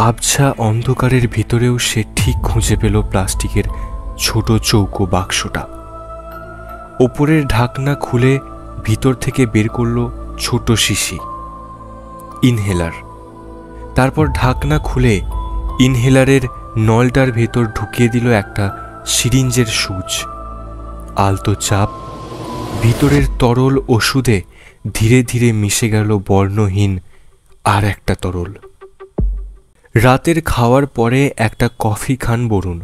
আবছা অন্ধকারের ভিতরেও সে ঠিক খুঁজে পেল প্লাস্টিকের ছোট চৌকো বাক্সটা। ওপরের ঢাকনা খুলে ভিতর থেকে বের করলো ছোট শিশি, ইনহেলার। তারপর ঢাকনা খুলে ইনহেলারের নলটার ভেতর ঢুকিয়ে দিল একটা সিরিঞ্জের সুচ। আলতো চাপ, ভিতরের তরল ওষুধে ধীরে ধীরে মিশে গেল বর্ণহীন আর একটা তরল। রাতের খাওয়ার পরে একটা কফি খান বরুণ,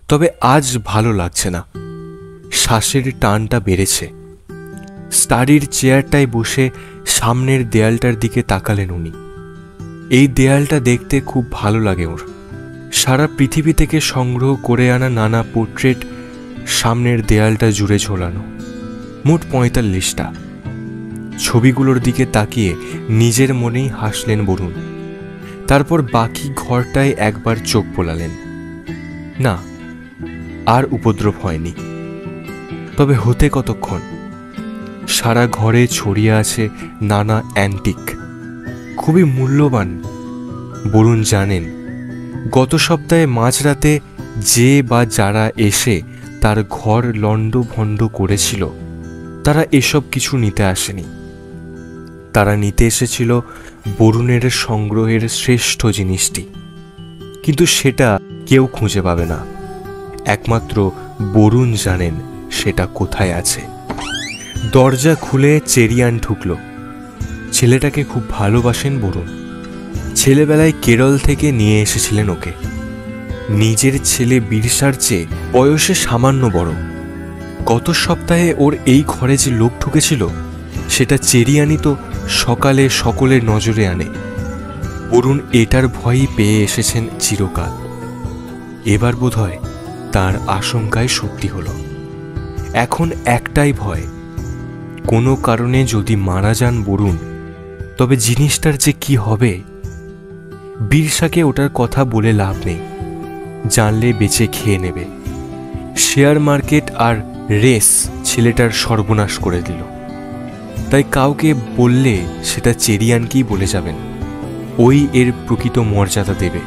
তবে আজ ভালো লাগছে না। শ্বাসের টানটা বেড়েছে। স্টাডির চেয়ারটায় বসে সামনের দেয়ালটার দিকে তাকালেন উনি। এই দেয়ালটা দেখতে খুব ভালো লাগে ওর। সারা পৃথিবী থেকে সংগ্রহ করে আনা নানা পোর্ট্রেট সামনের দেয়ালটা জুড়ে ঝোলানো, মোট ৪৫টা। ছবিগুলোর দিকে তাকিয়ে নিজের মনেই হাসলেন বরুণ। তারপর বাকি ঘরটায় একবার চোখ বোলালেন। না, আর উপদ্রব হয়নি। তবে হতে কতক্ষণ? সারা ঘরে ছড়িয়ে আছে নানা অ্যান্টিক, খুবই মূল্যবান। বরুণ জানেন, গত সপ্তাহে মাঝরাতে যে বা যারা এসে তার ঘর লণ্ডভণ্ড করেছিল, তারা এসব কিছু নিতে আসেনি। তারা নিতে এসেছিল বরুণের সংগ্রহের শ্রেষ্ঠ জিনিসটি। কিন্তু সেটা কেউ খুঁজে পাবে না। একমাত্র বরুণ জানেন সেটা কোথায় আছে। দরজা খুলে চেরিয়ান ঢুকল। ছেলেটাকে খুব ভালোবাসেন বরুণ। ছেলেবেলায় কেরল থেকে নিয়ে এসেছিলেন ওকে। নিজের ছেলে বিরসার চেয়ে বয়সে সামান্য বড়। গত সপ্তাহে ওর এই ঘরে যে লোক ঢুকেছিল, সেটা চেরিয়ানই তো সকালে সকলের নজরে আনে। বরুণ এটার ভয়ই পেয়ে এসেছেন চিরকাল। এবার বোধহয় তার আশঙ্কায় সত্যি হল। এখন একটাই ভয়, কোনো কারণে যদি মারা যান বরুণ, তবে জিনিসটার যে কি হবে। বিরসাকে ওটার কথা বলে লাভ নেই, জানলে বেঁচে খেয়ে নেবে। শেয়ার মার্কেট আর রেস ছেলেটার সর্বনাশ করে দিল। তাই কাউকে বললে সেটা চেরিয়ানকেই বলে যাবেন। ওই এর প্রকৃত মর্যাদা দেবে।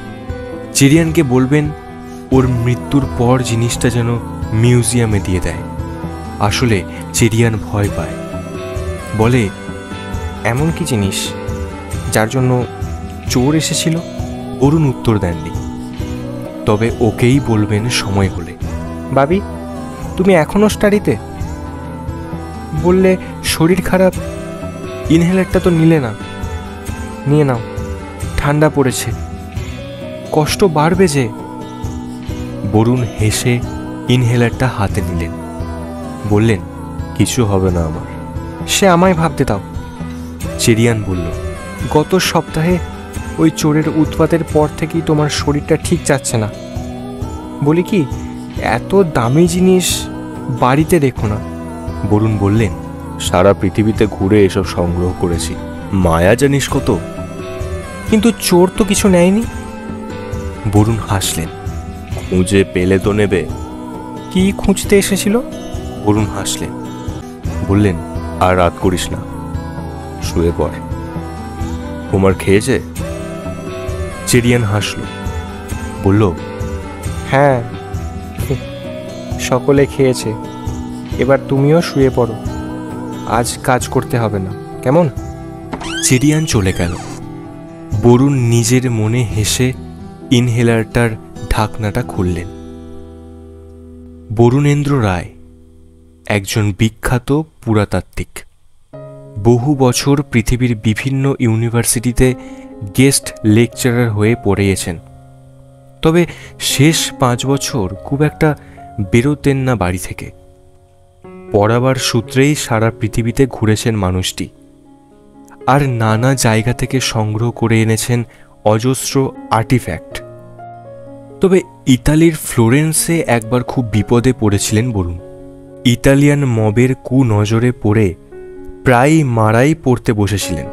চেরিয়ানকে বলবেন ওর মৃত্যুর পর জিনিসটা যেন মিউজিয়ামে দিয়ে দেয়। আসলে চেরিয়ান ভয় পায়। বলে, এমন কি জিনিস যার জন্য চোর এসেছিল? অরুণ উত্তর দেননি। তবে ওকেই বলবেন সময় হলে। ভাবি, তুমি এখনো স্টাডিতে? বললে শরীর খারাপ, ইনহেলারটা তো নিলে না। নিয়ে নাও, ঠান্ডা পড়েছে, কষ্ট বাড়বে যে। বরুণ হেসে ইনহেলারটা হাতে নিলেন। বললেন, কিছু হবে না আমার। সে আমায় ভাবতে দাও। চেরিয়ান বলল, গত সপ্তাহে ওই চোরের উৎপাতের পর থেকেই তোমার শরীরটা ঠিক যাচ্ছে না। বলি কি, এত দামি জিনিস বাড়িতে রেখো না। বরুণ বললেন, সারা পৃথিবীতে ঘুরে এসব সংগ্রহ করেছি, মায়া জানিস কত। কিন্তু চোর তো কিছু নেয়নি। বরুণ হাসলেন। খুঁজে পেলে তো নেবে। কি খুঁজতে এসেছিল? বরুণ হাসলেন। বললেন, আর রাত করিস না, শুয়ে পড়। কুমার খেয়েছে? চেরিয়ান হাসল। বলল, হ্যাঁ, সকলে খেয়েছে। এবার তুমিও শুয়ে পড়ো, আজ কাজ করতে হবে না, কেমন? চেরিয়ান চলে গেল। বরুণ নিজের মনে হেসে ইনহেলারটার ঢাকনাটা খুললেন। বরুণেন্দ্র রায় একজন বিখ্যাত পুরাতাত্ত্বিক। বহু বছর পৃথিবীর বিভিন্ন ইউনিভার্সিটিতে গেস্ট লেকচারার হয়ে পড়িয়েছেন। তবে শেষ 5 বছর খুব একটা বেরোতেন না বাড়ি থেকে। পড়াবার সূত্রেই সারা পৃথিবীতে ঘুরেছেন মানুষটি, আর নানা জায়গা থেকে সংগ্রহ করে এনেছেন অজস্র আর্টিফ্যাক্ট। তবে ইতালির ফ্লোরেন্সে একবার খুব বিপদে পড়েছিলেন বরুণ। ইতালিয়ান মবের কুনজরে পড়ে প্রায় মারাই পড়তে বসেছিলেন।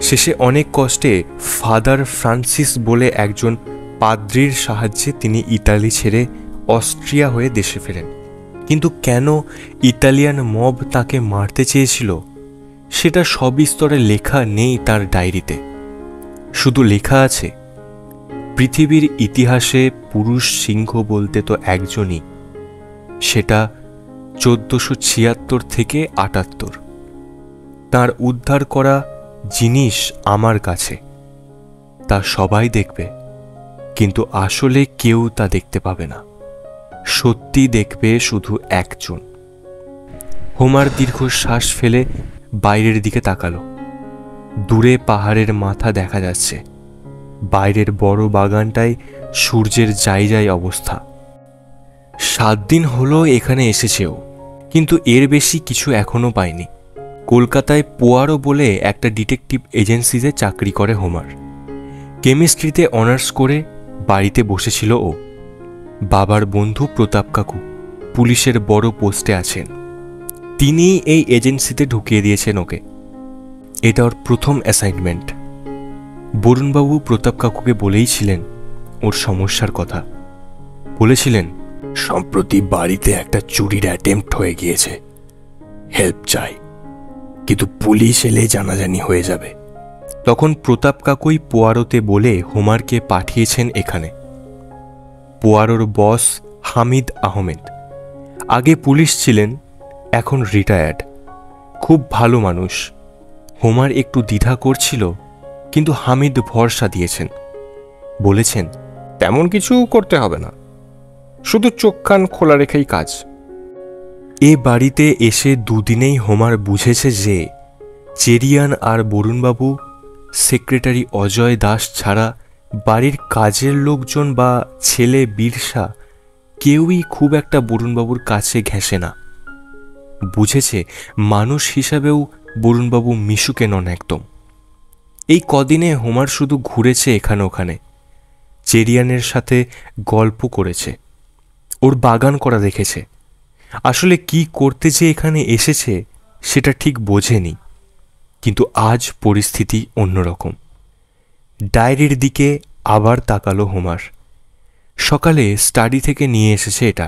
শেষে অনেক কষ্টে ফাদার ফ্রান্সিস বলে একজন পাদ্রির সাহায্যে তিনি ইতালি ছেড়ে অস্ট্রিয়া হয়ে দেশে ফেরেন। কিন্তু কেন ইতালিয়ান মব তাকে মারতে চেয়েছিল সেটা সবিস্তরে লেখা নেই তার ডায়েরিতে। শুধু লেখা আছে, পৃথিবীর ইতিহাসে পুরুষ সিংহ বলতে তো একজনই, সেটা 1476 থেকে 78। তার উদ্ধার করা জিনিস আমার কাছে, তা সবাই দেখবে, কিন্তু আসলে কেউ তা দেখতে পাবে না। সত্যি দেখবে শুধু একজন। হোমার দীর্ঘশ্বাস ফেলে বাইরের দিকে তাকালো। দূরে পাহাড়ের মাথা দেখা যাচ্ছে। বাইরের বড় বাগানটায় সূর্যের যাই অবস্থা। 7 দিন হলো এখানে এসেছেও, কিন্তু এর বেশি কিছু এখনো পায়নি। কলকাতায় পোয়ারো বলে একটা ডিটেকটিভ এজেন্সিতে চাকরি করে হোমার। কেমিস্ট্রিতে অনার্স করে বাড়িতে বসেছিল ও। বাবার বন্ধু প্রতাপ কাকু পুলিশের বড় পোস্টে আছেন, তিনি এই এজেন্সিতে ঢুকিয়ে দিয়েছেন ওকে। এটা ওর প্রথম অ্যাসাইনমেন্ট। বরুণবাবু প্রতাপ কাকুকে বলেইছিলেন ওর সমস্যার কথা। বলেছিলেন, সম্প্রতি বাড়িতে একটা চুরির অ্যাটেম্প্ট হয়ে গিয়েছে, হেল্প চাই, কিন্তু পুলিশ এলে জানাজানি হয়ে যাবে। তখন প্রতাপ কাকুই পোয়ারোতে বলে হোমারকে পাঠিয়েছেন এখানে। পোয়ারোর বস হামিদ আহমেদ আগে পুলিশ ছিলেন, এখন রিটায়ার্ড। খুব ভালো মানুষ। হোমার একটু দ্বিধা করছিল, কিন্তু হামিদ ভরসা দিয়েছেন। বলেছেন, তেমন কিছু করতে হবে না, শুধু চোখ কান খোলা রেখেই কাজ। এ বাড়িতে এসে 2 দিনেই হোমার বুঝেছে যে চেরিয়ান আর বরুণবাবু, সেক্রেটারি অজয় দাস ছাড়া বাড়ির কাজের লোকজন বা ছেলে বিরসা কেউই খুব একটা বরুণবাবুর কাছে ঘেঁষে না। বুঝেছে মানুষ হিসাবেও বরুণবাবু মিশুকে নন একদম। এই কদিনে হোমার শুধু ঘুরেছে এখানে ওখানে, চেরিয়ানের সাথে গল্প করেছে, ওর বাগান করা দেখেছে। আসলে কি করতে যে এখানে এসেছে সেটা ঠিক বোঝেনি, কিন্তু আজ পরিস্থিতি অন্যরকম। ডায়েরির দিকে আবার তাকালো হোমার। সকালে স্টাডি থেকে নিয়ে এসেছে এটা।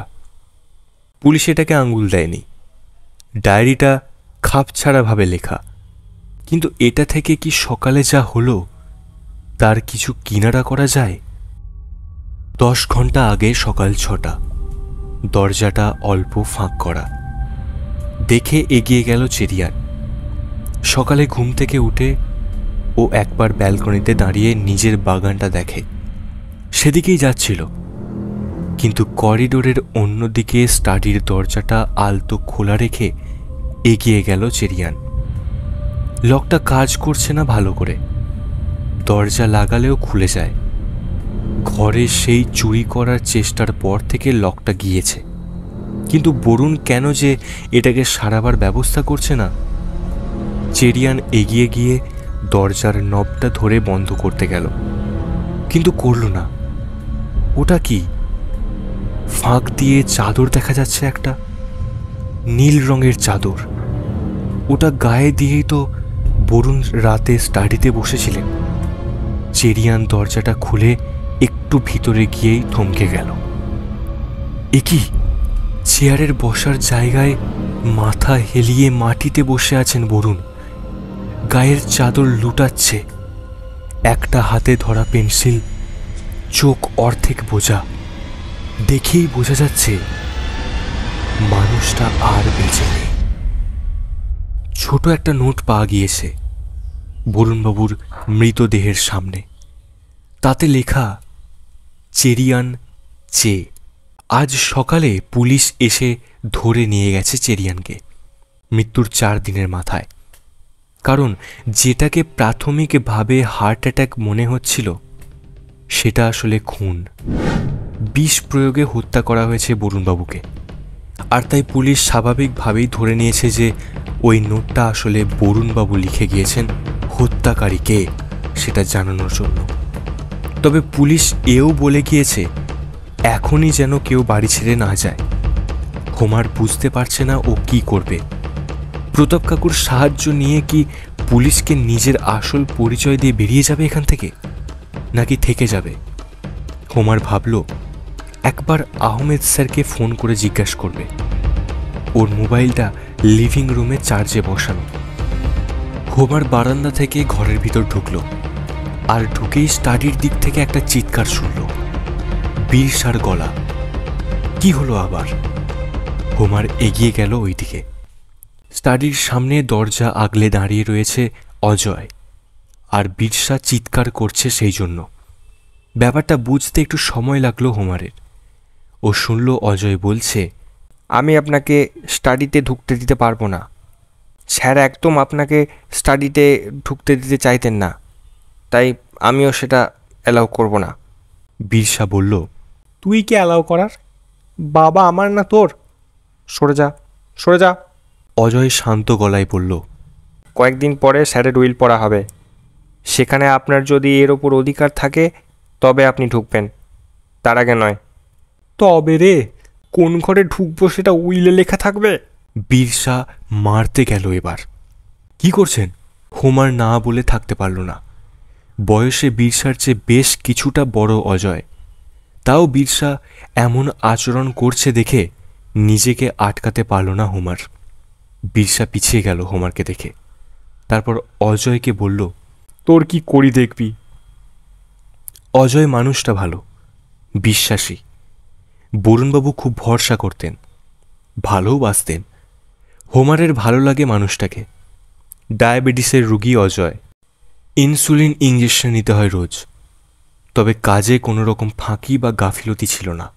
পুলিশ এটাকে আঙুল দেয়নি। ডায়েরিটা খাপছাড়াভাবে লেখা, কিন্তু এটা থেকে কি সকালে যা হলো তার কিছু কিনারা করা যায়? 10 ঘন্টা আগে সকাল 6টা, দরজাটা অল্প ফাঁক করা। দেখে এগিয়ে গেল চেরিয়ান। সকালে ঘুম থেকে উঠে ও একবার ব্যালকনিতে দাঁড়িয়ে নিজের বাগানটা দেখে। সেদিকেই যাচ্ছিল, কিন্তু করিডোরের অন্যদিকে স্টাডির দরজাটা আলতো খোলা রেখে এগিয়ে গেল চেরিয়ান। লকটা কাজ করছে না ভালো করে, দরজা লাগালেও খুলে যায়। ঘরে সেই চুরি করার চেষ্টার পর থেকে লকটা গিয়েছে, কিন্তু বরুণ কেন যে এটাকে সারাবার ব্যবস্থা করছে না। চেরিয়ান এগিয়ে গিয়ে দরজার নবটা ধরে বন্ধ করতে গেল, কিন্তু করল না। ওটা কি? ফাঁক দিয়ে চাদর দেখা যাচ্ছে, একটা নীল রঙের চাদর। ওটা গায়ে দিয়েই তো বরুণ রাতে স্টাডিতে বসেছিলেন। চেরিয়ান দরজাটা খুলে একটু ভিতরে গিয়েই থমকে গেল। এ কি? চেয়ারের বসার জায়গায় মাথা হেলিয়ে মাটিতে বসে আছেন বরুণ। গায়ের চাদর লুটাচ্ছে, একটা হাতে ধরা পেন্সিল, চোখ অর্ধেক বোঝা। দেখেই বোঝা যাচ্ছে মানুষটা আর বেঁচে নেই। ছোট একটা নোট পাওয়া গিয়েছে বরুণবাবুর মৃতদেহের সামনে। তাতে লেখা, চেরিয়ান চে। আজ সকালে পুলিশ এসে ধরে নিয়ে গেছে চেরিয়ানকে, মৃত্যুর 4 দিনের মাথায়। কারণ যেটাকে প্রাথমিকভাবে হার্ট অ্যাটাক মনে হচ্ছিল, সেটা আসলে খুন। বিষ প্রয়োগে হত্যা করা হয়েছে বরুণবাবুকে। আর তাই পুলিশ স্বাভাবিকভাবেই ধরে নিয়েছে যে ওই নোটটা আসলে বরুণবাবু লিখে গিয়েছেন হত্যাকারীকে, সেটা জানানোর জন্য। তবে পুলিশ এও বলে গিয়েছে এখনই যেন কেউ বাড়ি ছেড়ে না যায়। হোমার বুঝতে পারছে না ও কি করবে। প্রতাপ কাকুর সাহায্য নিয়ে কি পুলিশকে নিজের আসল পরিচয় দিয়ে বেরিয়ে যাবে এখান থেকে, নাকি থেকে যাবে? হোমার ভাবল একবার আহমেদ স্যারকে ফোন করে জিজ্ঞাসা করবে। ওর মোবাইলটা লিভিং রুমে চার্জে বসানো। হোমার বারান্দা থেকে ঘরের ভিতর ঢুকল। আর ঢুকেই স্টাডির দিক থেকে একটা চিৎকার শুনল, বীরসার গলা। কি হলো আবার? হোমার এগিয়ে গেল ওইদিকে। স্টাডির সামনে দরজা আগলে দাঁড়িয়ে রয়েছে অজয়, আর বীরসা চিৎকার করছে সেই জন্য। ব্যাপারটা বুঝতে একটু সময় লাগলো হোমারের। ও শুনল অজয় বলছে, আমি আপনাকে স্টাডিতে ঢুকতে দিতে পারবো না। স্যার একদম আপনাকে স্টাডিতে ঢুকতে দিতে চাইতেন না, তাই আমিও সেটা অ্যালাউ করব না। বীরসা বলল, তুই কি অ্যালাউ করার? বাবা আমার না তোর? সরে যা, সরে যা। অজয় শান্ত গলায় বলল, কয়েকদিন পরে স্যারের উইল পড়া হবে, সেখানে আপনার যদি এর ওপর অধিকার থাকে তবে আপনি ঢুকবেন, তার আগে নয়। তবে রে, কোন ঘরে ঢুকবো সেটা উইলে লেখা থাকবে? বীরসা মারতে গেল এবার। কি করছেন? হোমার না বলে থাকতে পারল না। বয়সে বীরসার চেয়ে বেশ কিছুটা বড় অজয়, তাও বীরসা এমন আচরণ করছে দেখে নিজেকে আটকাতে পারল না হোমার। বীরসা পিছিয়ে গেল হোমারকে দেখে। তারপর অজয়কে বলল, তোর কি করি দেখবি। অজয় মানুষটা ভালো, বিশ্বাসী। বরুণবাবু খুব ভরসা করতেন, ভালোবাসতেন। হোমারের ভালো লাগে মানুষটাকে। ডায়াবেটিসের রুগী অজয়, ইনসুলিন ইঞ্জেকশন নিতে হয় রোজ। তবে কাজে কোনো রকম ফাঁকি বা গাফিলতি ছিল না,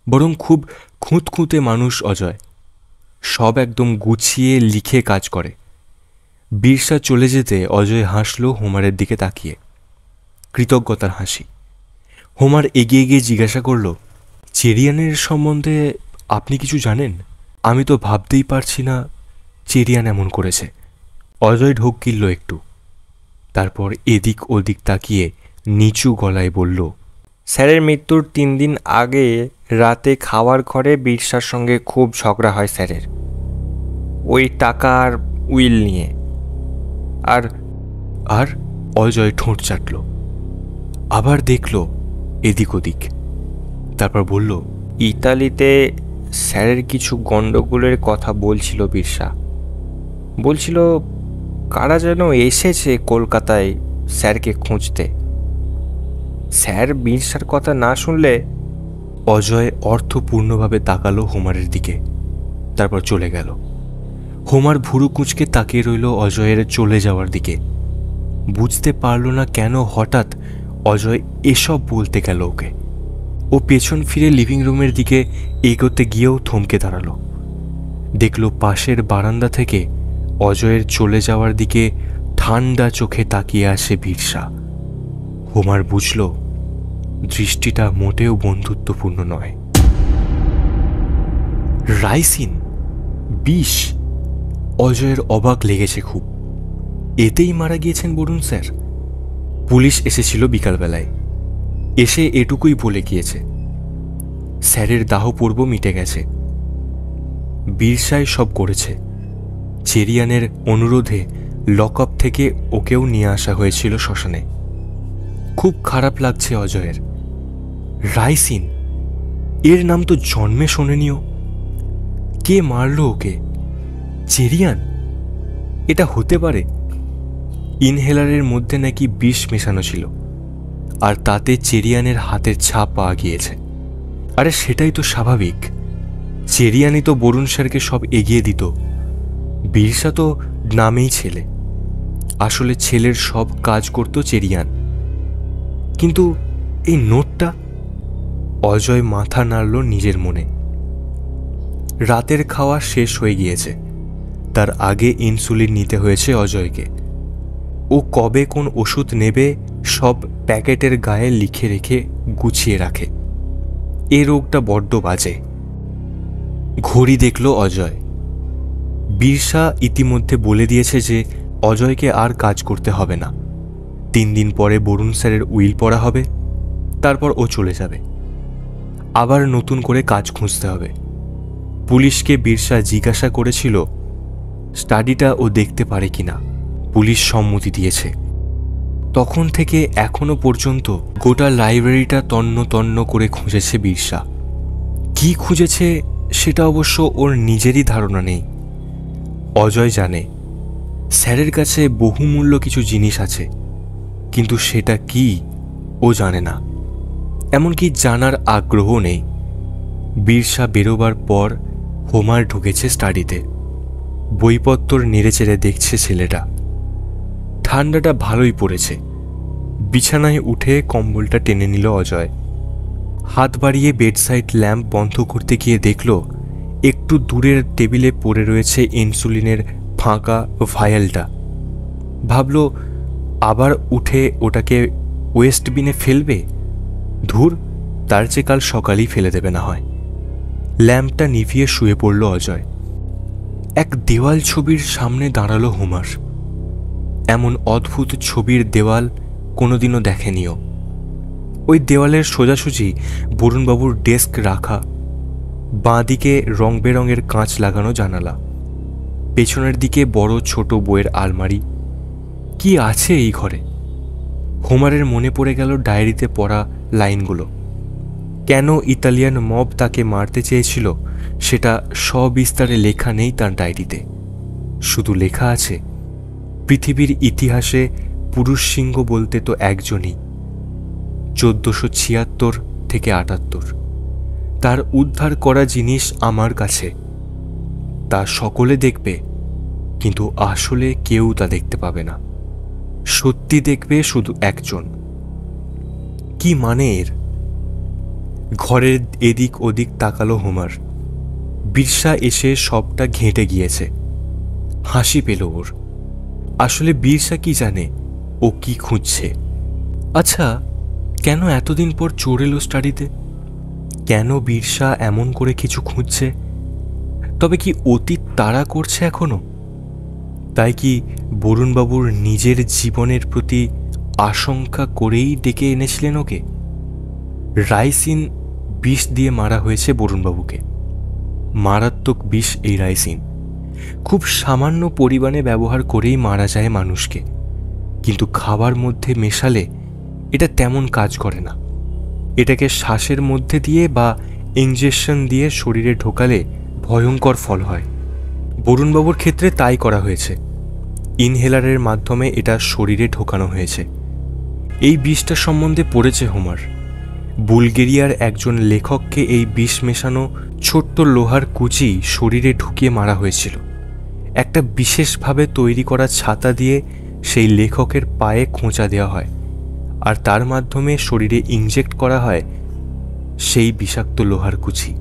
বরং খুব খুঁতখুঁতে মানুষ অজয়। সব একদম গুছিয়ে লিখে কাজ করে। বীরসা চলে যেতে অজয় হাসল হোমারের দিকে তাকিয়ে, কৃতজ্ঞতার হাসি। হোমার এগিয়ে গিয়ে জিজ্ঞাসা করল, চেরিয়ানের সম্বন্ধে আপনি কিছু জানেন? আমি তো ভাবতেই পারছি না চেরিয়ান এমন করেছে। অজয় ঢোক গিলল একটু, তারপর এদিক ওদিক তাকিয়ে নিচু গলায় বলল, স্যারের মৃত্যুর 3 দিন আগে রাতে খাওয়ার ঘরে বীরসার সঙ্গে খুব ঝগড়া হয় স্যারের, ওই টাকার উইল নিয়ে। আর আর অজয় ঠোঁট চাটল, আবার দেখল এদিক ওদিক, তারপর বলল, ইতালিতে স্যারের কিছু গণ্ডগোলের কথা বলছিল বীরসা। বলছিল কারা যেন এসেছে কলকাতায় স্যারকে খুঁজতে। স্যার বীরসার কথা না শুনলে। অজয় অর্থপূর্ণভাবে তাকালো হোমারের দিকে, তারপর চলে গেল। হোমার ভুরু কুঁচকে তাকিয়ে রইল অজয়ের চলে যাওয়ার দিকে। বুঝতে পারল না কেন হঠাৎ অজয় এসব বলতে গেল ওকে। ও পেছন ফিরে লিভিং রুমের দিকে এগোতে গিয়েও থমকে দাঁড়ালো। দেখল পাশের বারান্দা থেকে অজয়ের চলে যাওয়ার দিকে ঠান্ডা চোখে তাকিয়ে আসে বীরসা। হোমার বুঝল দৃষ্টিটা মোটেও বন্ধুত্বপূর্ণ নয়। রাইসিন, বিষ। অজয়ের অবাক লেগেছে খুব। এতেই মারা গিয়েছেন বরুণ স্যার? পুলিশ এসেছিল বিকালবেলায়, এসে এটুকুই বলে গিয়েছে, স্যারের দাহ পর্ব মিটে গেছে। বীরসাই সব করেছে। চেরিয়ানের অনুরোধে লকআপ থেকে ওকেও নিয়ে আসা হয়েছিল শ্মশানে। খুব খারাপ লাগছে অজয়ের। রাইসিন, এর নাম তো জন্মে শোনেনিও। কে মারল ওকে? চেরিয়ান? এটা হতে পারে? ইনহেলারের মধ্যে নাকি বিষ মেশানো ছিল, আর তাতে চেরিয়ানের হাতের ছাপ পাওয়া গিয়েছে। আরে সেটাই তো স্বাভাবিক। চেরিয়ানই তো বরুণ স্যারকে সব এগিয়ে দিত। বীরসা তো নামেই ছেলে, আসলে ছেলের সব কাজ করত চেরিয়ান। কিন্তু এই নোটটা? অজয় মাথা নাড়ল নিজের মনে। রাতের খাওয়া শেষ হয়ে গিয়েছে, তার আগে ইনসুলিন নিতে হয়েছে অজয়কে। ও কবে কোন ওষুধ নেবে সব প্যাকেটের গায়ে লিখে রেখে গুছিয়ে রাখে। এ রোগটা বড্ড বাজে। ঘড়ি দেখল অজয়। বীরসা ইতিমধ্যে বলে দিয়েছে যে অজয়কে আর কাজ করতে হবে না। 3 দিন পরে বরুণ স্যারের উইল পড়া হবে, তারপর ও চলে যাবে। আবার নতুন করে কাজ খুঁজতে হবে। পুলিশকে বীরসা জিজ্ঞাসা করেছিল স্টাডিটা ও দেখতে পারে কিনা। পুলিশ সম্মতি দিয়েছে। তখন থেকে এখনো পর্যন্ত গোটা লাইব্রেরিটা তন্ন তন্ন করে খুঁজেছে বীরসা। কি খুঁজেছে সেটা অবশ্য ওর নিজেরই ধারণা নেই। অজয় জানে স্যারের কাছে বহুমূল্য কিছু জিনিস আছে, কিন্তু সেটা কি ও জানে না, এমনকি জানার আগ্রহ নেই। বীরসা বেরোবার পর হোমার ঢুকেছে স্টাডিতে। বইপত্র নেড়েচেড়ে দেখছে ছেলেটা। ঠান্ডাটা ভালোই পড়েছে। বিছানায় উঠে কম্বলটা টেনে নিল অজয়। হাত বাড়িয়ে বেডসাইড ল্যাম্প বন্ধ করতে গিয়ে দেখল একটু দূরের টেবিলে পড়ে রয়েছে ইনসুলিনের ফাঁকা ভায়ালটা। ভাবল আবার উঠে ওটাকে ওয়েস্টবিনে ফেলবে। ধুর, তার চেয়ে কাল সকালেই ফেলে দেবে না হয়। ল্যাম্পটা নিভিয়ে শুয়ে পড়ল অজয়। এক দেওয়াল ছবির সামনে দাঁড়ালো হোমার। এমন অদ্ভুত ছবির দেওয়াল কোনোদিনও দেখেনিও। ওই দেওয়ালের সোজাসুজি বরুণবাবুর ডেস্ক রাখা, বাঁদিকে রং বেরঙের কাঁচ লাগানো জানালা, পেছনের দিকে বড় ছোট বইয়ের আলমারি। কি আছে এই ঘরে? হোমারের মনে পড়ে গেল ডায়েরিতে পড়া লাইনগুলো। কেন ইতালিয়ান মব তাকে মারতে চেয়েছিল সেটা সবিস্তারে লেখা নেই তার ডায়েরিতে। শুধু লেখা আছে, পৃথিবীর ইতিহাসে পুরুষ সিংহ বলতে তো একজনই, 1476 থেকে 78। তার উদ্ধার করা জিনিস আমার কাছে। তা সকলে দেখবে, কিন্তু আসলে কেউ তা দেখতে পাবে না। সত্যি দেখবে শুধু একজন। কি মানে এর? ঘরের এদিক ওদিক তাকালো হোমার। বীরসা এসে সবটা ঘেঁটে গিয়েছে। হাসি পেল ওর। আসলে বীরসা কি জানে ও কি খুঁজছে? আচ্ছা, কেন এতদিন পর চোর এলো স্টাডিতে? কেন বীরসা এমন করে কিছু খুঁজছে? তবে কি অতীত তাড়া করছে এখনো? তাই কি বরুণবাবুর নিজের জীবনের প্রতি আশঙ্কা করেই ডেকে এনেছিলেন ওকে? রাইসিন বিষ দিয়ে মারা হয়েছে বরুণবাবুকে। মারাত্মক বিষ এই রাইসিন। খুব সামান্য পরিমাণে ব্যবহার করেই মারা যায় মানুষকে, কিন্তু খাবার মধ্যে মেশালে এটা তেমন কাজ করে না। এটাকে শ্বাসের মধ্যে দিয়ে বা ইনজেকশন দিয়ে শরীরে ঢোকালে ভয়ঙ্কর ফল হয়। বরুণবাবুর ক্ষেত্রে তাই করা হয়েছে। ইনহেলারের মাধ্যমে এটা শরীরে ঢোকানো হয়েছে। এই বিষটা সম্বন্ধে পড়েছে হোমার। বুলগেরিয়ার একজন লেখককে এই বিষ মেশানো ছোট্ট লোহার কুচি শরীরে ঢুকিয়ে মারা হয়েছিল। একটা বিশেষভাবে তৈরি করা ছাতা দিয়ে সেই লেখকের পায়ে খোঁচা দেওয়া হয়, আর তার মাধ্যমে শরীরে ইনজেক্ট করা হয় সেই বিষাক্ত লোহার কুচি।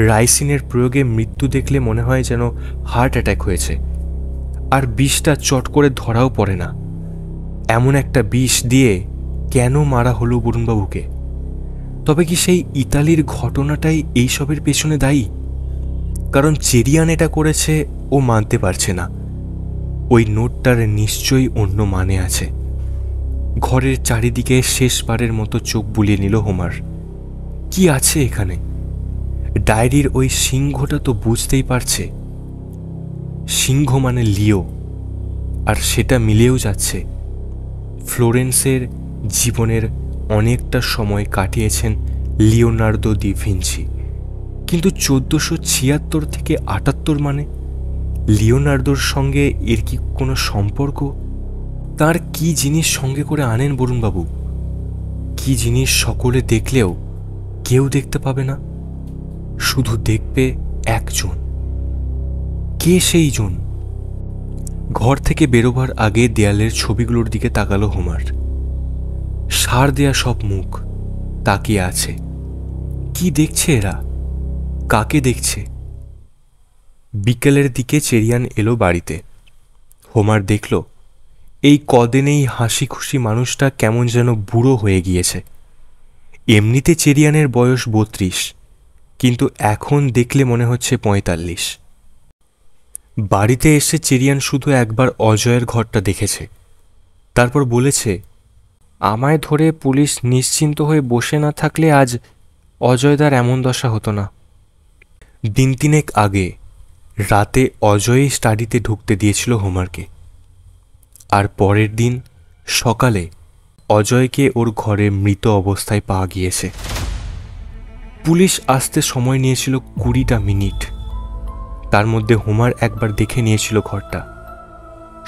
রাইসিনের প্রয়োগে মৃত্যু দেখলে মনে হয় যেন হার্ট অ্যাটাক হয়েছে, আর বিষটা চট করে ধরাও পড়ে না। এমন একটা বিষ দিয়ে কেন মারা হলো বরুণবাবুকে? তবে কি সেই ইতালির ঘটনাটাই এইসবের পেছনে দায়ী? কারণ চেরিয়ান এটা করেছে ও মানতে পারছে না। ওই নোটটার নিশ্চয়ই অন্য মানে আছে। ঘরের চারিদিকে শেষবারের মতো চোখ বুলিয়ে নিল হোমার। কি আছে এখানে? ডায়েরির ওই সিংহটা তো বুঝতেই পারছে। সিংহ মানে লিও, আর সেটা মিলেও যাচ্ছে। ফ্লোরেন্সের জীবনের অনেকটা সময় কাটিয়েছেন লিওনার্দো দি ভিঞ্চি, কিন্তু 1476 থেকে 78 মানে লিওনার্দোর সঙ্গে এর কি কোনো সম্পর্ক? তার কি জিনিস সঙ্গে করে আনেন বরুণবাবু? কি জিনিস সকলে দেখলেও কেউ দেখতে পাবে না, শুধু দেখবে একজন। কে সেই জন? ঘর থেকে বেরোবার আগে দেয়ালের ছবিগুলোর দিকে তাকালো হোমার। সার দেয়া সব মুখ তাকিয়ে আছে। কি দেখছে এরা? কাকে দেখছে? বিকেলের দিকে চেরিয়ান এলো বাড়িতে। হোমার দেখল এই কদিনেই হাসি খুশি মানুষটা কেমন যেন বুড়ো হয়ে গিয়েছে। এমনিতে চেরিয়ানের বয়স 32, কিন্তু এখন দেখলে মনে হচ্ছে 45। বাড়িতে এসে চেরিয়ান শুধু একবার অজয়ের ঘরটা দেখেছে, তারপর বলেছে, আমায় ধরে পুলিশ নিশ্চিন্ত হয়ে বসে না থাকলে আজ অজয়দার এমন দশা হতো না। দিন তিনেক আগে রাতে অজয়ই স্টাডিতে ঢুকতে দিয়েছিল হোমারকে, আর পরের দিন সকালে অজয়কে ওর ঘরে মৃত অবস্থায় পাওয়া গিয়েছে। পুলিশ আসতে সময় নিয়েছিল 20টা মিনিট। তার মধ্যে হোমার একবার দেখে নিয়েছিল ঘরটা।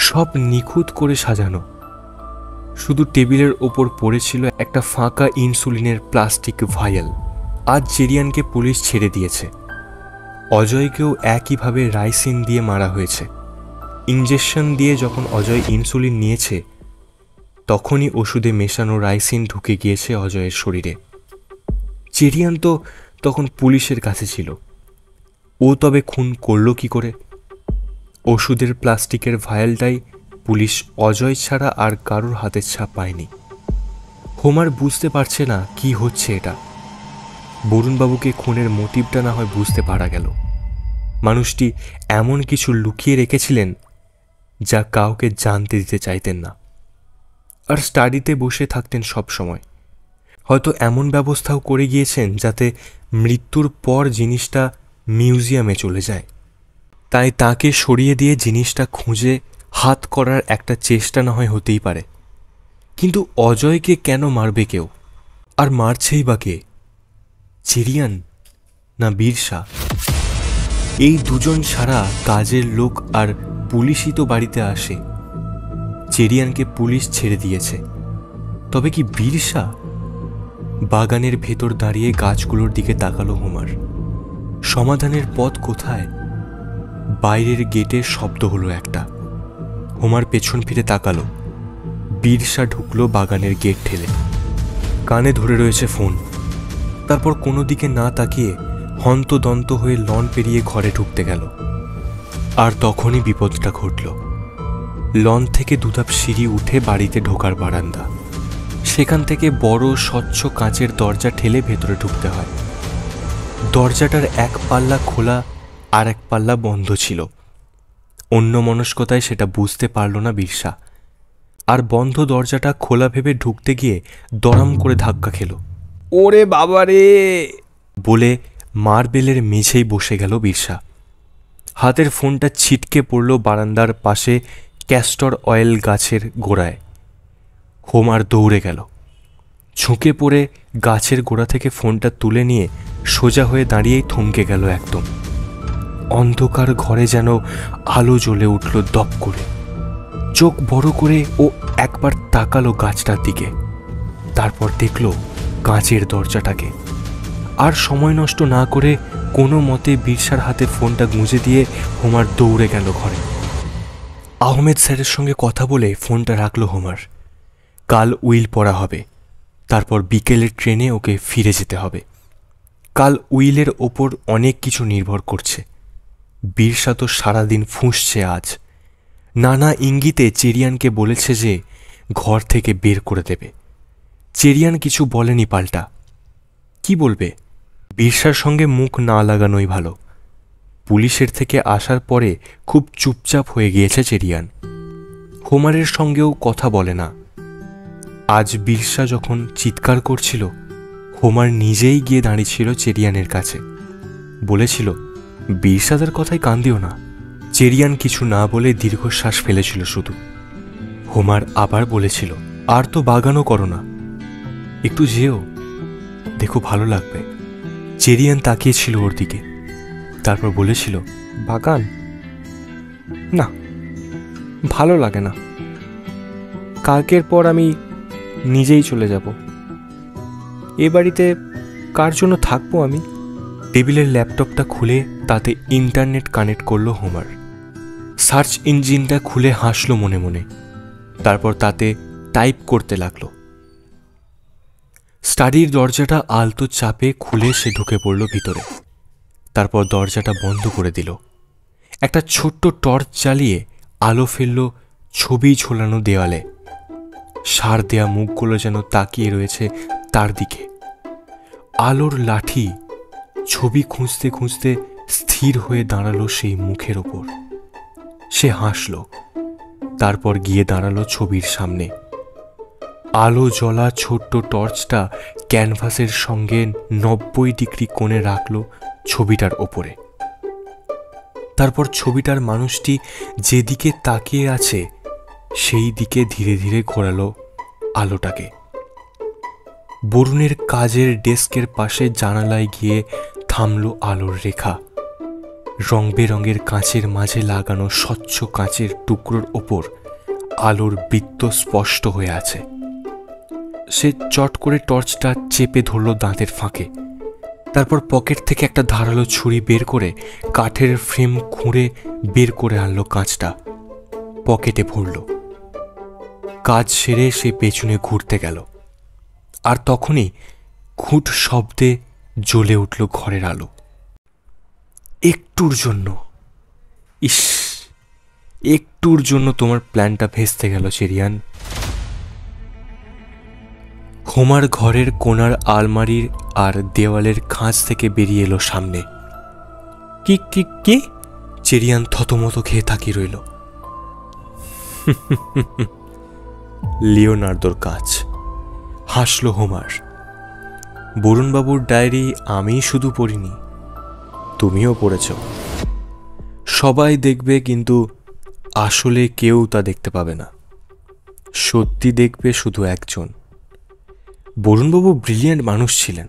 সব নিখুঁত করে সাজানো, শুধু টেবিলের ওপর পড়েছিল একটা ফাঁকা ইনসুলিনের প্লাস্টিক ভায়াল। আজ চেরিয়ানকে পুলিশ ছেড়ে দিয়েছে। অজয়কেও একইভাবে রাইসিন দিয়ে মারা হয়েছে। ইনজেকশন দিয়ে যখন অজয় ইনসুলিন নিয়েছে তখনই ওষুধে মেশানো রাইসিন ঢুকে গিয়েছে অজয়ের শরীরে। চেরিয়ান তো তখন পুলিশের কাছে ছিল। ও তবে খুন করলো কি করে? ওষুধের প্লাস্টিকের ভায়ালটাই পুলিশ অজয় ছাড়া আর কারোর হাতের ছাপ পায়নি। হোমার বুঝতে পারছে না কি হচ্ছে এটা। বরুণবাবুকে খুনের মোটিভটা না হয় বুঝতে পারা গেল। মানুষটি এমন কিছু লুকিয়ে রেখেছিলেন যা কাউকে জানতে দিতে চাইতেন না, আর স্টাডিতে বসে থাকতেন সব সময়। হয়তো এমন ব্যবস্থাও করে গিয়েছেন যাতে মৃত্যুর পর জিনিসটা মিউজিয়ামে চলে যায়। তাই তাকে সরিয়ে দিয়ে জিনিসটা খুঁজে হাত করার একটা চেষ্টা না হয় হতেই পারে। কিন্তু অজয়কে কেন মারবে কেউ? আর মারছেই বা কে? চেরিয়ান না বীরসা? এই দুজন ছাড়া কাজের লোক আর পুলিশই তো বাড়িতে আসে। চেরিয়ানকে পুলিশ ছেড়ে দিয়েছে, তবে কি বীরসা? বাগানের ভেতর দাঁড়িয়ে গাছগুলোর দিকে তাকালো হোমার। সমাধানের পথ কোথায়? বাইরের গেটে শব্দ হলো একটা। হোমার পেছন ফিরে তাকালো। বীরসা ঢুকলো বাগানের গেট ঠেলে। কানে ধরে রয়েছে ফোন। তারপর কোনো দিকে না তাকিয়ে হন্তদন্ত হয়ে লন পেরিয়ে ঘরে ঢুকতে গেল। আর তখনই বিপদটা ঘটল। লন থেকে দুধাপ সিঁড়ি উঠে বাড়িতে ঢোকার বারান্দা। সেখান থেকে বড় স্বচ্ছ কাঁচের দরজা ঠেলে ভেতরে ঢুকতে হয়। দরজাটার এক পাল্লা খোলা আর এক পাল্লা বন্ধ ছিল। অন্যমনস্কতায় সেটা বুঝতে পারল না বীরসা, আর বন্ধ দরজাটা খোলা ভেবে ঢুকতে গিয়ে দড়াম করে ধাক্কা খেল। ওরে বাবা রে বলে মার্বেলের মেঝেই বসে গেল বীরসা। হাতের ফোনটা ছিটকে পড়ল বারান্দার পাশে ক্যাস্টর অয়েল গাছের গোড়ায়। হোমার দৌড়ে গেল। ঝুঁকে পড়ে গাছের গোড়া থেকে ফোনটা তুলে নিয়ে সোজা হয়ে দাঁড়িয়েই থমকে গেল একদম। অন্ধকার ঘরে যেন আলো জ্বলে উঠল দপ করে। চোখ বড় করে ও একবার তাকালো গাছটার দিকে, তারপর দেখল কাঁচের দরজাটাকে। আর সময় নষ্ট না করে কোনো মতে বীরসার হাতে ফোনটা গুঁজে দিয়ে হোমার দৌড়ে গেল ঘরে। আহমেদ স্যারের সঙ্গে কথা বলে ফোনটা রাখল হোমার। কাল উইল পড়া হবে, তারপর বিকেলের ট্রেনে ওকে ফিরে যেতে হবে। কাল উইলের ওপর অনেক কিছু নির্ভর করছে। বীরসা তো সারাদিন ফুঁসছে আজ। নানা ইঙ্গিতে চেরিয়ানকে বলেছে যে ঘর থেকে বের করে দেবে। চেরিয়ান কিছু বলেনি পাল্টা। কি বলবে? বীরসার সঙ্গে মুখ না লাগানোই ভালো। পুলিশের থেকে আসার পরে খুব চুপচাপ হয়ে গিয়েছে চেরিয়ান। হোমারের সঙ্গেও কথা বলে না। আজ বীরসা যখন চিৎকার করছিল, হোমার নিজেই গিয়ে দাঁড়িয়েছিল চেরিয়ানের কাছে। বলেছিল, বীরসাদের কথায় কান দিও না। চেরিয়ান কিছু না বলে দীর্ঘশ্বাস ফেলেছিল শুধু। হোমার আবার বলেছিল, আর তো বাগানও করো না, একটু যেও, দেখো ভালো লাগবে। চেরিয়ান তাকিয়েছিল ওর দিকে, তারপর বলেছিল, বাগান না, ভালো লাগে না। কালকের পর আমি নিজেই চলে যাব। এ বাড়িতে কার জন্য থাকবো আমি? টেবিলের ল্যাপটপটা খুলে তাতে ইন্টারনেট কানেক্ট করলো হোমার। সার্চ ইঞ্জিনটা খুলে হাসলো মনে মনে, তারপর তাতে টাইপ করতে লাগলো। স্টাডির দরজাটা আলতো চাপে খুলে সে ঢুকে পড়ল ভিতরে। তারপর দরজাটা বন্ধ করে দিল। একটা ছোট্ট টর্চ জ্বালিয়ে আলো ফেলল ছবি ঝোলানো দেওয়ালে। সার দেয়া মুখগুলো যেন তাকিয়ে রয়েছে তার দিকে। আলোর লাঠি ছবি খুঁজতে খুঁজতে স্থির হয়ে দাঁড়ালো সেই মুখের ওপর। সে হাসল, তারপর গিয়ে দাঁড়ালো ছবির সামনে। আলো জ্বলা ছোট্ট টর্চটা ক্যানভাসের সঙ্গে 90 ডিগ্রি কোণে রাখল ছবিটার ওপরে। তারপর ছবিটার মানুষটি যেদিকে তাকিয়ে আছে সেই দিকে ধীরে ধীরে ঘোরালো আলোটাকে। বরুণের কাজের ডেস্কের পাশে জানালায় গিয়ে থামল আলোর রেখা। রং বেরঙের কাঁচের মাঝে লাগানো স্বচ্ছ কাঁচের টুকরোর ওপর আলোর বৃত্ত স্পষ্ট হয়ে আছে। সে চট করে টর্চটা চেপে ধরল দাঁতের ফাঁকে। তারপর পকেট থেকে একটা ধারালো ছুরি বের করে কাঠের ফ্রেম খুঁড়ে বের করে আনলো কাঁচটা, পকেটে ভরল। কাজ সেরে সে পেছনে ঘুরতে গেল। আর তখনই খুঁট শব্দে জ্বলে উঠল ঘরের আলো। একটুর জন্য, ইস, একটুর জন্য তোমার প্ল্যানটা ভেস্তে গেল চেরিয়ান। হোমার ঘরের কোণার আলমারির আর দেওয়ালের খাঁজ থেকে বেরিয়ে এলো সামনে। কি কি কি? চেরিয়ান থতমত খেয়ে তাকিয়ে রইল। লিওনার্দোর কাজ, হাসল হোমার। বরুণবাবুর ডায়েরি আমি শুধু পড়িনি, তুমিও পড়েছ। সবাই দেখবে, কিন্তু আসলে কেউ তা দেখতে পাবে না। সত্যি দেখবে শুধু একজন। বরুণবাবু ব্রিলিয়ান্ট মানুষ ছিলেন।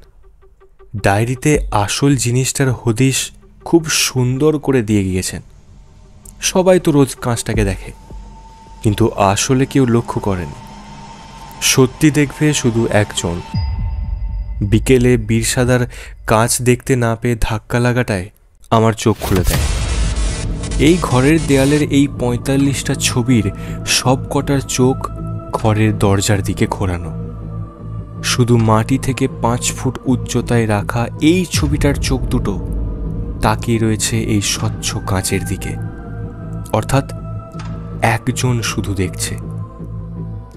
ডায়েরিতে আসল জিনিসটার হদিশ খুব সুন্দর করে দিয়ে গিয়েছেন। সবাই তো রোজ কাঁচটাকে দেখে, কিন্তু আসলে কেউ লক্ষ্য করেনি। সত্যি দেখবে শুধু একজন। বিকেলে বীরসাদার কাঁচ দেখতে না পেয়ে ধাক্কা লাগাটায় আমার চোখ খুলে দেয়। এই ঘরের দেয়ালের এই ৪৫টা ছবির সব কটার চোখ ঘরের দরজার দিকে ঘোরানো। শুধু মাটি থেকে ৫ ফুট উচ্চতায় রাখা এই ছবিটার চোখ দুটো তাকিয়ে রয়েছে এই স্বচ্ছ কাঁচের দিকে, অর্থাৎ একজন শুধু দেখছে।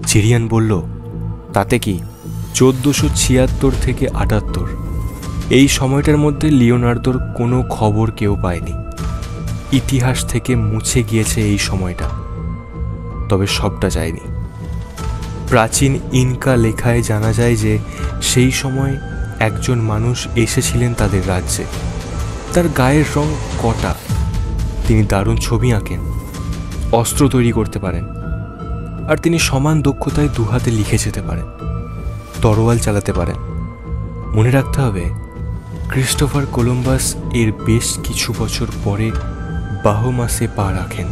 চেরিয়ান বলল, তাতে কি, ১৪৭৬ থেকে ৭৮, এই সময়টার মধ্যে লিওনার্দোর কোনো খবর কেউ পায়নি। ইতিহাস থেকে মুছে গিয়েছে এই সময়টা, তবে সবটা যায়নি। প্রাচীন ইনকা লেখায় জানা যায় যে সেই সময় একজন মানুষ এসেছিলেন তাদের রাজ্যে। তার গায়ের রং কটা। তিনি দারুণ ছবি আঁকেন, অস্ত্র তৈরি করতে পারেন, আর তিনি সমান দক্ষতায় দুহাতে লিখে যেতে পারেন, তরোয়াল চালাতে পারেন। মনে রাখতে হবে, ক্রিস্টোফার কলম্বাস এর বেশ কিছু বছর পরে বাহমাসে পা রাখেন।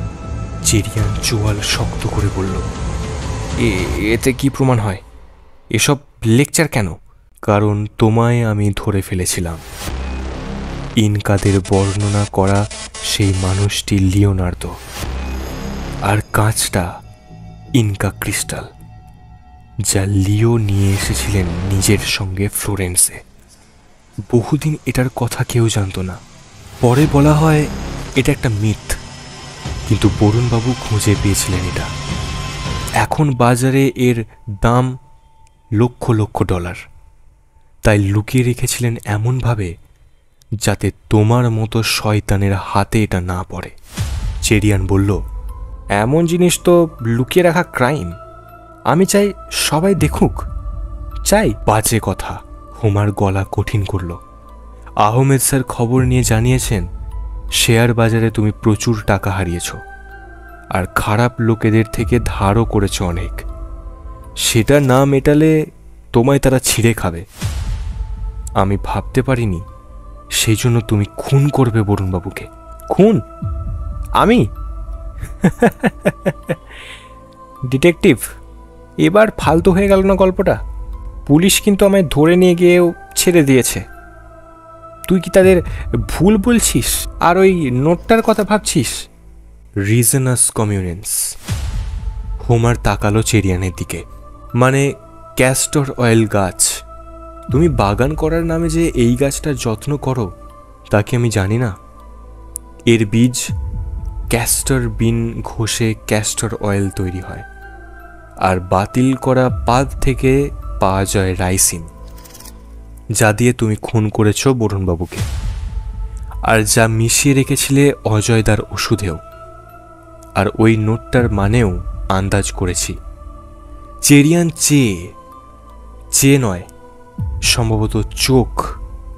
চেরিয়ান চোয়াল শক্ত করে বলল, এতে কি প্রমাণ হয়? এসব লেকচার কেন? কারণ তোমায় আমি ধরে ফেলেছিলাম। ইনকাদের বর্ণনা করা সেই মানুষটি লিওনার্দো, আর কাঁচটা ইনকা ক্রিস্টাল, যা লিও নিয়ে এসেছিলেন নিজের সঙ্গে ফ্লোরেন্সে। বহুদিন এটার কথা কেউ জানত না। পরে বলা হয় এটা একটা মিথ, কিন্তু বরুণবাবু খুঁজে পেয়েছিলেন এটা। এখন বাজারে এর দাম লক্ষ লক্ষ ডলার। তাই লুকিয়ে রেখেছিলেন এমনভাবে যাতে তোমার মতো শয়তানের হাতে এটা না পড়ে। চেরিয়ান বলল, এমন জিনিস তো লুকিয়ে রাখা ক্রাইম। আমি চাই সবাই দেখুক। চাই? বাজে কথা। হোমার গলা কঠিন করল। আহমেদ স্যার খবর নিয়ে জানিয়েছেন শেয়ার বাজারে তুমি প্রচুর টাকা হারিয়েছ, আর খারাপ লোকেদের থেকে ধারও করেছ অনেক। সেটা না মেটালে তোমায় তারা ছিঁড়ে খাবে। আমি ভাবতে পারিনি সেই জন্য তুমি খুন করবে বরুণবাবুকে। খুন? আমি? ডিটেকটিভ, এবার ফালতু হয়ে গেল না গল্পটা? পুলিশ কিন্তু আমায় ধরে নিয়ে গিয়েও ছেড়ে দিয়েছে। তুই কি তাদের ভুল বলছিস আর ওই নোটটার কথা ভাবছিস? রিজনাস কমিউনেন্স। হোমার তাকালো চেরিয়ানের দিকে। মানে ক্যাস্টর অয়েল গাছ। তুমি বাগান করার নামে যে এই গাছটার যত্ন করো তা কি আমি জানি না? এর বীজ ক্যাস্টর বিন ঘষে ক্যাস্টর অয়েল তৈরি হয়, আর বাতিল করা পাত থেকে পাওয়া যায় রাইসিন, যা দিয়ে তুমি খুন করেছ বরুণবাবুকে, আর যা মিশিয়ে রেখেছিলে অজয়দার ওষুধেও। আর ওই নোটটার মানেও আন্দাজ করেছি। চেরিয়ান চেয়ে নয়, সম্ভবত চোখ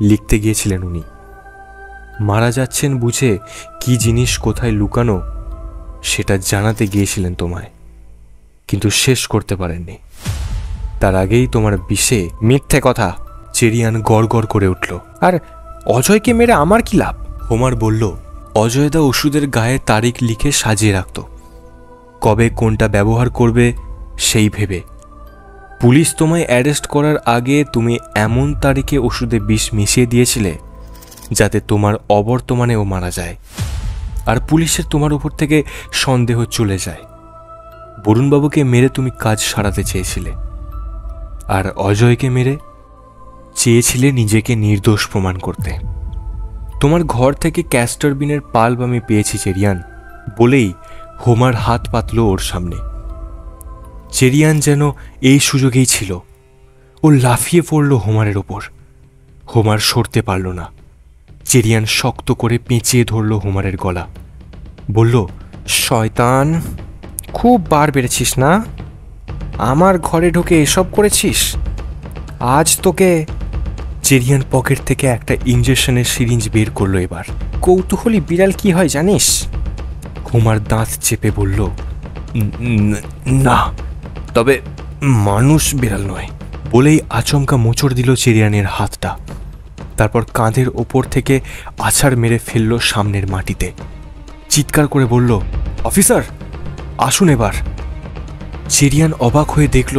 লিখতে গিয়েছিলেন উনি। মারা যাচ্ছেন বুঝে কি জিনিস কোথায় লুকানো সেটা জানাতে গিয়েছিলেন তোমায়, কিন্তু শেষ করতে পারেননি। তার আগেই তোমার বিষে। মিথ্যে কথা। চেরিয়ান গড়গড় করে উঠল। আর অজয়কে মেরে আমার কি লাভ? হোমার বলল, অজয়দা ওষুধের গায়ে তারিখ লিখে সাজিয়ে রাখত। কবে কোনটা ব্যবহার করবে সেই ভেবে। পুলিশ তোমায় অ্যারেস্ট করার আগে তুমি এমন তারিখে ওষুধে বিষ মিশিয়ে দিয়েছিলে যাতে তোমার অবর্তমানেও মারা যায়, আর পুলিশের তোমার উপর থেকে সন্দেহ চলে যায়। বরুণবাবুকে মেরে তুমি কাজ সারাতে চেয়েছিলে, আর অজয়কে মেরে চেয়েছিলে নিজেকে নির্দোষ প্রমাণ করতে। তোমার ঘর থেকে ক্যাস্টর বিনের পাল্প আমি পেয়েছি চেরিয়ান, বলেই হোমার হাত পাতল ওর সামনে। চেরিয়ান যেন এই সুযোগেই ছিল। ও লাফিয়ে পড়ল হোমারের ওপর। হোমার সরতে পারল না। চেরিয়ান শক্ত করে পেঁচিয়ে ধরল হোমারের গলা, বলল, শয়তান, খুব বার বেড়েছিস না? আমার ঘরে ঢুকে এসব করেছিস? আজ তোকে। চেরিয়ান পকেট থেকে একটা ইঞ্জেকশনের সিরিঞ্জ বের করলো এবার। কৌতূহলী বিড়াল কি হয় জানিস? হোমার দাঁত চেপে বলল, না, তবে মানুষ বিড়াল নয়। বলেই আচমকা মোচড় দিল চেরিয়ানের হাতটা। তারপর কাঁধের ওপর থেকে আছাড় মেরে ফেলল সামনের মাটিতে। চিৎকার করে বলল, অফিসার আসুন এবার। চেরিয়ান অবাক হয়ে দেখল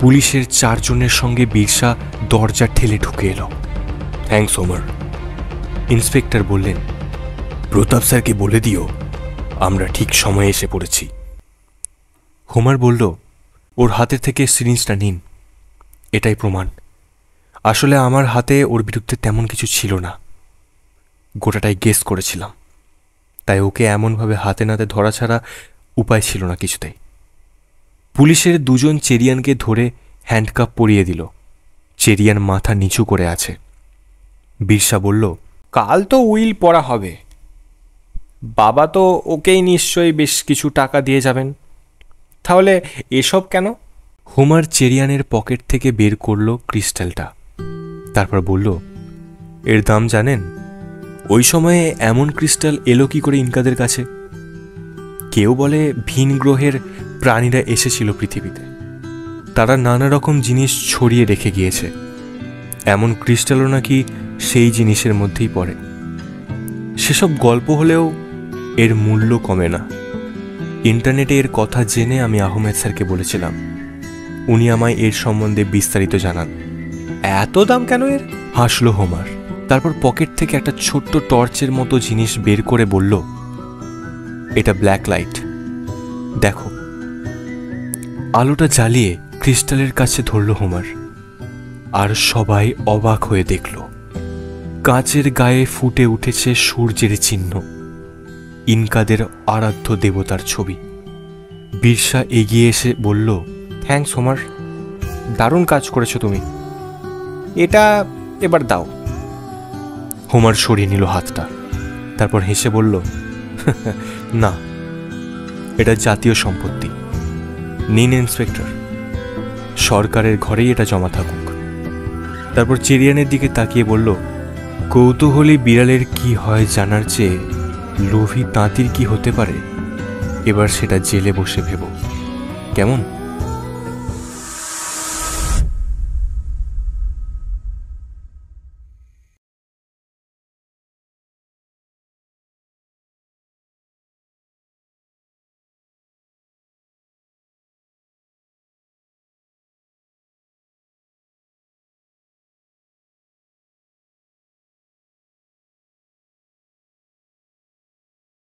পুলিশের 4 জনের সঙ্গে বিরসা দরজা ঠেলে ঢুকে এলো। থ্যাঙ্কস হোমার, ইন্সপেক্টর বললেন। প্রতাপ স্যারকে বলে দিও আমরা ঠিক সময়ে এসে পড়েছি। হোমার বলল, ওর হাতের থেকে সিরিঞ্জটা নিন, এটাই প্রমাণ। আসলে আমার হাতে ওর বিরুদ্ধে তেমন কিছু ছিল না, গোটাটাই গেস করেছিলাম, তাই ওকে এমনভাবে হাতে নাতে ধরা ছাড়া উপায় ছিল না কিছুতেই। পুলিশের 2 জন চেরিয়ানকে ধরে হ্যান্ডকাপ পরিয়ে দিল। চেরিয়ান মাথা নিচু করে আছে। বিরসা বলল, কাল তো উইল পড়া হবে। বাবা তো ওকেই নিশ্চয়ই বেশ কিছু টাকা দিয়ে যাবেন। তাহলে এসব কেন? হোমার চেরিয়ানের পকেট থেকে বের করলো ক্রিস্টালটা। তারপর বলল, এর দাম জানেন? ওই সময়ে এমন ক্রিস্টাল এলো কি করে ইনকাদের কাছে? কেউ বলে ভিন গ্রহের প্রাণীরা এসেছিল পৃথিবীতে, তারা নানা রকম জিনিস ছড়িয়ে রেখে গিয়েছে। এমন ক্রিস্টালও নাকি সেই জিনিসের মধ্যেই পড়ে। সেসব গল্প হলেও এর মূল্য কমে না। ইন্টারনেটে এর কথা জেনে আমি আহমেদ স্যারকে বলেছিলাম, উনি আমায় এর সম্বন্ধে বিস্তারিত জানান। এত দাম কেন এর? হাসল হোমার। তারপর পকেট থেকে একটা ছোট্ট টর্চের মতো জিনিস বের করে বলল, এটা ব্ল্যাক লাইট, দেখো। আলোটা জ্বালিয়ে ক্রিস্টালের কাছে ধরল হোমার, আর সবাই অবাক হয়ে দেখল কাঁচের গায়ে ফুটে উঠেছে সূর্যের চিহ্ন, ইনকাদের আরাধ্য দেবতার ছবি। বিরসা এগিয়ে এসে বলল, থ্যাঙ্কস হোমার, দারুণ কাজ করেছো তুমি। এটা এবার দাও। হোমার সরিয়ে নিল হাতটা, তারপর হেসে বলল, না, এটা জাতীয় সম্পত্তি। নিন ইন্সপেক্টর, সরকারের ঘরেই এটা জমা থাকুক। তারপর চেরিয়ানের দিকে তাকিয়ে বলল, কৌতূহলী বিড়ালের কি হয় জানার চেয়ে লোভী তাঁতির কি হতে পারে, এবার সেটা জেলে বসে ভেবো, কেমন?